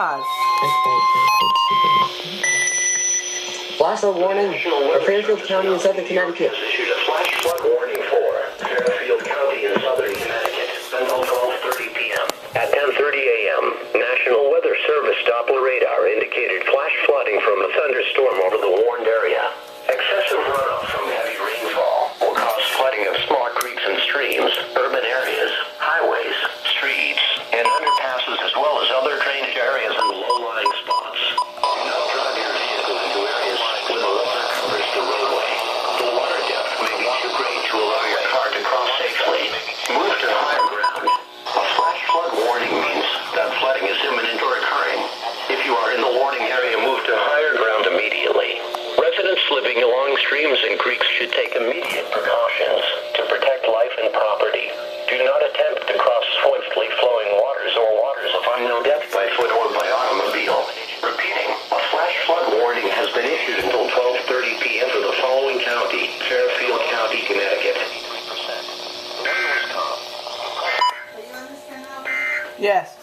gosh. Flash flood warning for Fairfield County in southern Connecticut. Issued a flash flood warning for Fairfield County in southern Connecticut until 12:30 p.m. At 10:30 a.m., National Weather Service Doppler radar indicated flash flooding from a thunderstorm over the warned area. Excessive runoff from heavy rainfall will cause flooding of small creeks and streams, urban areas, highways, streets, and underpasses, as well as other drainage areas and low-lying spots. Do not drive your vehicle into areas where the water covers the roadway. The water depth may be too great to allow your car to cross safely. Move to higher ground. A flash flood warning means that flooding is imminent or occurring. If you are in the warning area, move to higher ground immediately. Residents living along streams and creeks should take immediate precautions to protect life and property. Do not attempt to cross swiftly flowing waters or waters of unknown depth by foot or by automobile. Repeating, a flash flood warning has been issued until 12:30 p.m. for the following county: Fairfield County, Connecticut. Yes.